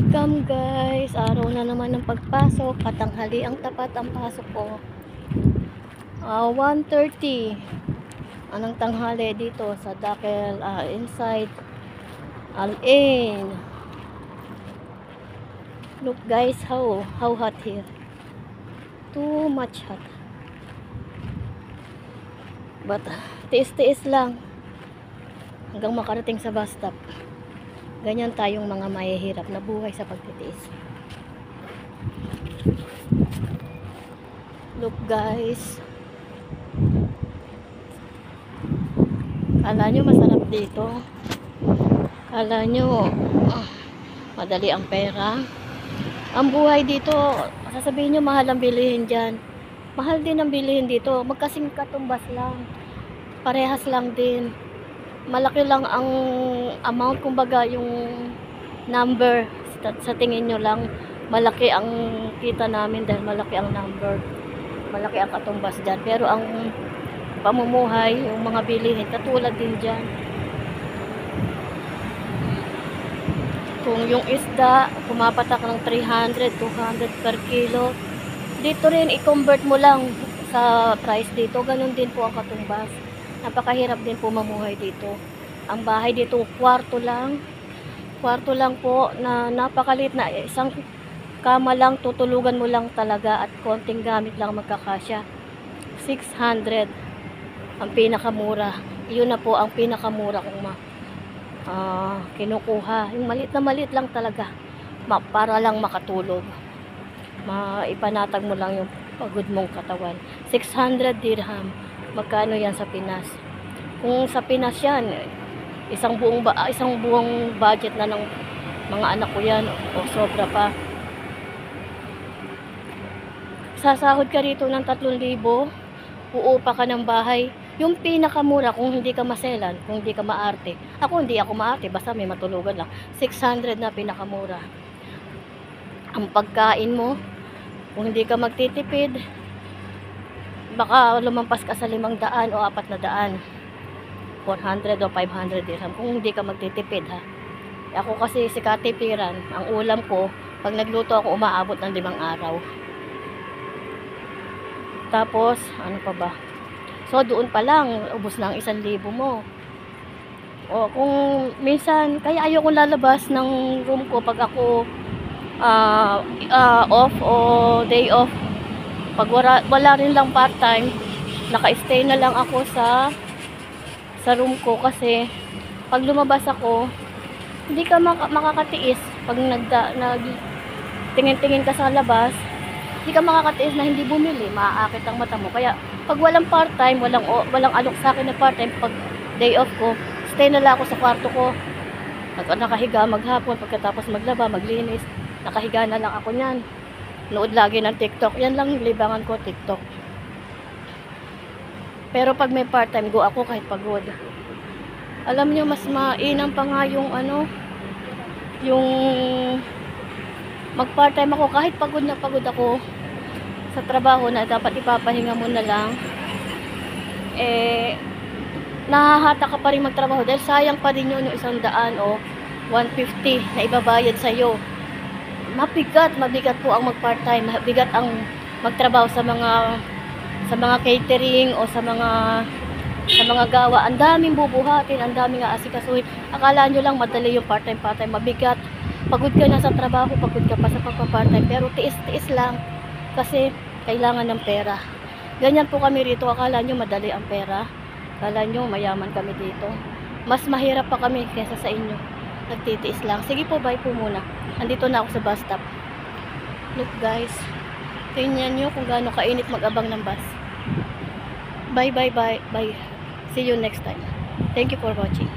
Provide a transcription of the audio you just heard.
Welcome guys, araw na naman ng pagpasok at tanghali ang tapat ang pasok ko. 1:30 anong tanghali dito sa Dakel inside Al-Ain. Look guys, how hot here. Too much hot. But tiis-tiis lang hanggang makarating sa bus stop. Ganyan tayong mga mahihirap na buhay sa pagtitiis. Look guys. Kala nyo masarap dito. Kala nyo madali ang pera. Ang buhay dito, sasabihin nyo mahal ang bilihin dyan. Mahal din ang bilihin dito. Magkasing katumbas lang. Parehas lang din. Malaki lang ang amount, kumbaga yung number sa tingin nyo lang malaki ang kita namin dahil malaki ang number, malaki ang katumbas dyan, pero ang pamumuhay, yung mga bilihin katulad din dyan. Kung yung isda pumapatak ng 300, 200 per kilo, dito rin i-convert mo lang sa price dito, ganun din po ang katumbas. Napakahirap din po mamuhay dito. Ang bahay dito, kwarto lang po na napakalit na isang kama lang, tutulugan mo lang talaga at konting gamit lang magkakasya. 600 ang pinakamura. Yun na po ang pinakamura kung kinukuha. Yung maliit lang talaga para lang makatulog. Maipanatag mo lang yung pagod mong katawan. 600 dirham. Magkano yan sa Pinas? Kung sa Pinas yan, isang buong budget na ng mga anak ko yan o sobra pa. Sasahod ka rito ng 3,000, uupa ka ng bahay. Yung pinakamura kung hindi ka maselan, kung hindi ka maarte. Hindi ako maarte, basta may matulugan lang. 600 na pinakamura. Ang pagkain mo, kung hindi ka magtitipid, baka lumampas ka sa 500 o 400, 400 o 500 dirham kung hindi ka magtitipid ha. Ako kasi si katipiran, ang ulam ko pag nagluto ako umaabot ng 5 araw. Tapos ano pa ba, so doon pa lang ubos na ang 1,000 mo. O kung minsan, kaya ayoko lalabas ng room ko pag ako off o day off. Pag wala rin lang part-time, naka-stay na lang ako sa room ko kasi pag lumabas ako, hindi ka makakatiis. Pag tingin-tingin ka sa labas, hindi ka makakatiis na hindi bumili, maaakit ang mata mo. Kaya pag walang part-time, walang alok sa akin na part-time, pag day off ko, stay na lang ako sa kwarto ko. Nakahiga maghapon, pagkatapos maglaba, maglinis, nakahiga na lang ako niyan. Nood lagi ng TikTok. Yan lang libangan ko, TikTok. Pero pag may part-time, go ako kahit pagod. Alam nyo, mas mainam pa nga yung yung mag-part-time ako kahit pagod na pagod ako sa trabaho na dapat ipapahinga mo na lang. Nahahata ka pa rin magtrabaho dahil sayang pa rin yun yung 100 o 150 na ibabayad sa'yo. Mabigat po ang mag-part-time, mabigat ang magtrabaho sa mga catering o sa mga gawa. Ang daming bubuhatin, ang daming aasikasuhin. Akala nyo lang madali yung part-time, mabigat. Pagod ka na sa trabaho, pagod ka pa sa pagpa-part-time, pero tiis-tiis lang kasi kailangan ng pera. Ganyan po kami rito, akala nyo madali ang pera. Akala nyo mayaman kami dito. Mas mahirap pa kami kaysa sa inyo. Nagtitiis lang. Sige po, bye po muna. Andito na ako sa bus stop. Look guys. Tingnan nyo kung gaano kainit mag-abang ng bus. Bye. See you next time. Thank you for watching.